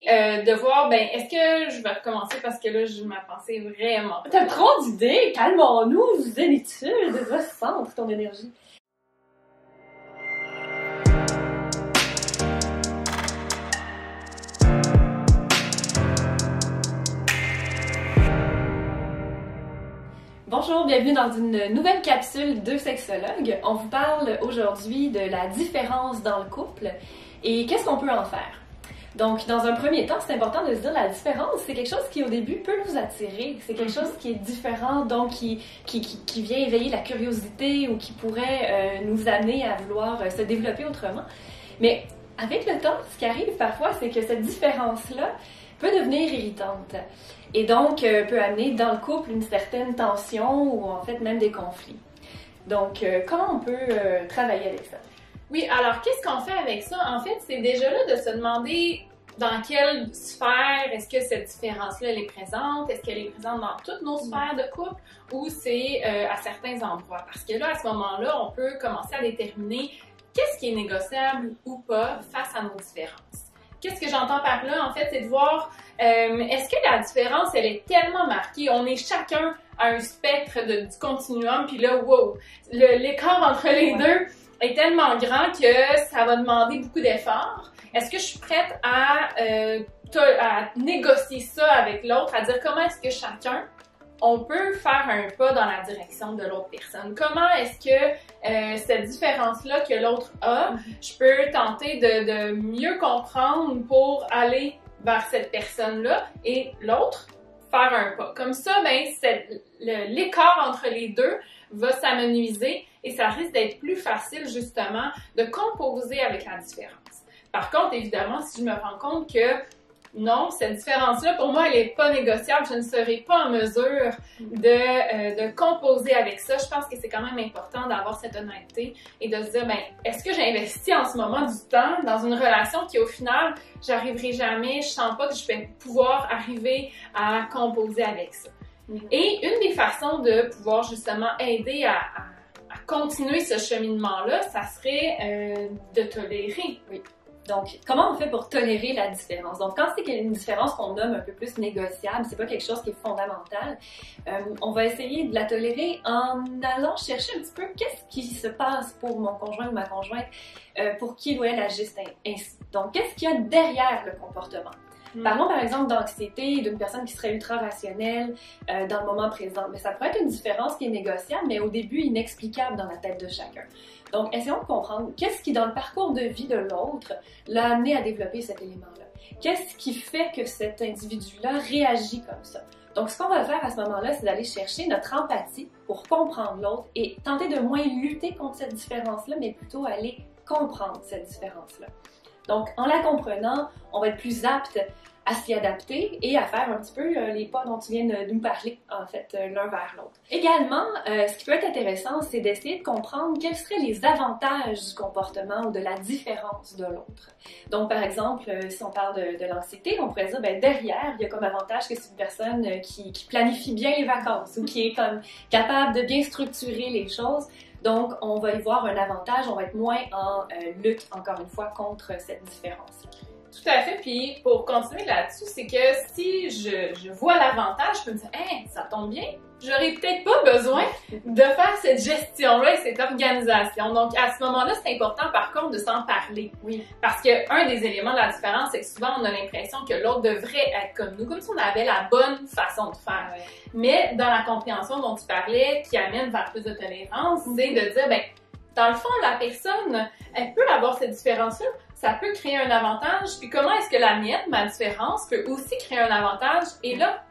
de voir, ben, est-ce que je vais recommencer parce que là, je m'en pensais vraiment. T'as trop d'idées! Calmons-nous, zénitude, va centre ton énergie. Bonjour, bienvenue dans une nouvelle capsule de sexologue. On vous parle aujourd'hui de la différence dans le couple et qu'est-ce qu'on peut en faire. Donc, dans un premier temps, c'est important de se dire la différence, c'est quelque chose qui, au début, peut nous attirer. C'est quelque chose qui est différent, donc qui vient éveiller la curiosité ou qui pourrait nous amener à vouloir se développer autrement. Mais avec le temps, ce qui arrive parfois, c'est que cette différence-là peut devenir irritante et donc peut amener dans le couple une certaine tension ou en fait même des conflits. Donc, comment on peut travailler avec ça? Oui, alors qu'est-ce qu'on fait avec ça? En fait, c'est déjà là de se demander dans quelle sphère est-ce que cette différence-là elle est présente? Est-ce qu'elle est présente dans toutes nos sphères de couple ou c'est à certains endroits? Parce que là, à ce moment-là, on peut commencer à déterminer qu'est-ce qui est négociable ou pas face à nos différences. Qu'est-ce que j'entends par là? En fait, c'est de voir est-ce que la différence, elle est tellement marquée? On est chacun à un spectre du continuum, puis là, wow! L'écart entre les deux est tellement grand que ça va demander beaucoup d'efforts. Est-ce que je suis prête à négocier ça avec l'autre, à dire comment est-ce que chacun, on peut faire un pas dans la direction de l'autre personne? Comment est-ce que cette différence-là que l'autre a, je peux tenter de mieux comprendre pour aller vers cette personne-là et l'autre faire un pas. Comme ça, ben, l'écart entre les deux va s'amenuiser et ça risque d'être plus facile justement de composer avec la différence. Par contre, évidemment, si je me rends compte que non, cette différence-là, pour moi, elle n'est pas négociable, je ne serai pas en mesure de composer avec ça. Je pense que c'est quand même important d'avoir cette honnêteté et de se dire, ben, est-ce que j'investis en ce moment du temps dans une relation qui, au final, j'arriverai jamais, je sens pas que je vais pouvoir arriver à composer avec ça. Et une des façons de pouvoir justement aider à continuer ce cheminement-là, ça serait de tolérer. Oui. Donc, comment on fait pour tolérer la différence? Donc, quand c'est une différence qu'on nomme un peu plus négociable, c'est pas quelque chose qui est fondamental, on va essayer de la tolérer en allant chercher un petit peu qu'est-ce qui se passe pour mon conjoint ou ma conjointe pour qu'il ou elle agisse ainsi. Donc, qu'est-ce qu'il y a derrière le comportement? Parlons par exemple d'anxiété, d'une personne qui serait ultra rationnelle dans le moment présent. Mais ça pourrait être une différence qui est négociable, mais au début inexplicable dans la tête de chacun. Donc, essayons de comprendre qu'est-ce qui, dans le parcours de vie de l'autre, l'a amené à développer cet élément-là. Qu'est-ce qui fait que cet individu-là réagit comme ça? Donc, ce qu'on va faire à ce moment-là, c'est d'aller chercher notre empathie pour comprendre l'autre et tenter de moins lutter contre cette différence-là, mais plutôt aller comprendre cette différence-là. Donc, en la comprenant, on va être plus apte à s'y adapter et à faire un petit peu les pas dont tu viens de nous parler, en fait, l'un vers l'autre. Également, ce qui peut être intéressant, c'est d'essayer de comprendre quels seraient les avantages du comportement ou de la différence de l'autre. Donc, par exemple, si on parle de l'anxiété, on pourrait dire, ben, derrière, il y a comme avantage que c'est une personne qui planifie bien les vacances ou qui est comme capable de bien structurer les choses. Donc, on va y voir un avantage, on va être moins en lutte, encore une fois, contre cette différence-là. Tout à fait, puis pour continuer là-dessus, c'est que si je vois l'avantage, je peux me dire « Hey, ça tombe bien, j'aurais peut-être pas besoin de faire cette gestion-là et cette organisation. » Donc, à ce moment-là, c'est important, par contre, de s'en parler. Oui. Parce qu'un des éléments de la différence, c'est que souvent, on a l'impression que l'autre devrait être comme nous, comme si on avait la bonne façon de faire. Ouais. Mais dans la compréhension dont tu parlais, qui amène vers plus de tolérance, c'est de dire, ben, dans le fond, la personne, elle peut avoir cette différence-là, ça peut créer un avantage, puis comment est-ce que la mienne, ma différence, peut aussi créer un avantage, et là,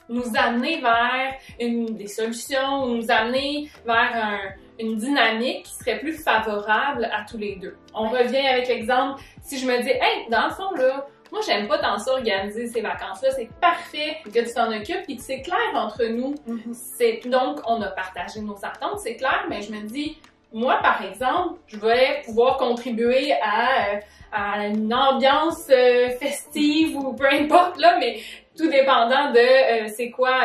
nous amener vers des solutions, nous amener vers une dynamique qui serait plus favorable à tous les deux. On revient avec l'exemple, si je me dis, hey, dans le fond, là, moi, j'aime pas tant ça organiser ces vacances-là, c'est parfait que tu t'en occupes, puis c'est clair entre nous. Donc, on a partagé nos attentes, c'est clair, mais je me dis, moi, par exemple, je vais pouvoir contribuer à une ambiance festive ou peu importe, là, mais tout dépendant de c'est quoi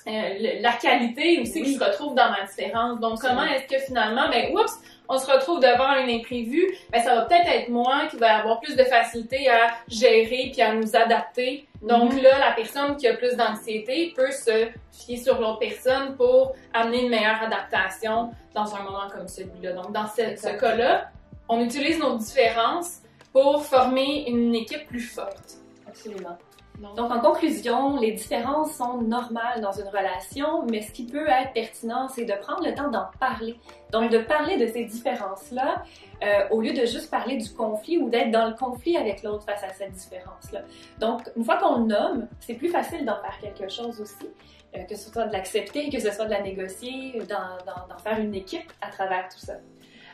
la qualité aussi qui se retrouve dans ma différence. Donc, comment est-ce que finalement, ben, oups, on se retrouve devant un imprévu, ben, ça va peut-être être moi qui va avoir plus de facilité à gérer puis à nous adapter. Donc là, la personne qui a plus d'anxiété peut se fier sur l'autre personne pour amener une meilleure adaptation dans un moment comme celui-là. Donc, dans ce cas-là, on utilise nos différences pour former une équipe plus forte. Absolument. Donc, en conclusion, les différences sont normales dans une relation, mais ce qui peut être pertinent, c'est de prendre le temps d'en parler. Donc, de parler de ces différences-là, au lieu de juste parler du conflit ou d'être dans le conflit avec l'autre face à cette différence-là. Donc, une fois qu'on le nomme, c'est plus facile d'en faire quelque chose aussi, que ce soit de l'accepter, que ce soit de la négocier, d'en faire une équipe à travers tout ça.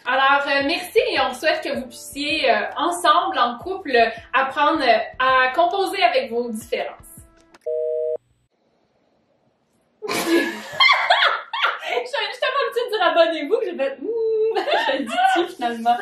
Alors, merci et on souhaite que vous puissiez, ensemble, en couple, apprendre à composer avec vos différences. Je suis tellement habituée de dire abonnez-vous que j'ai fait je le dis finalement.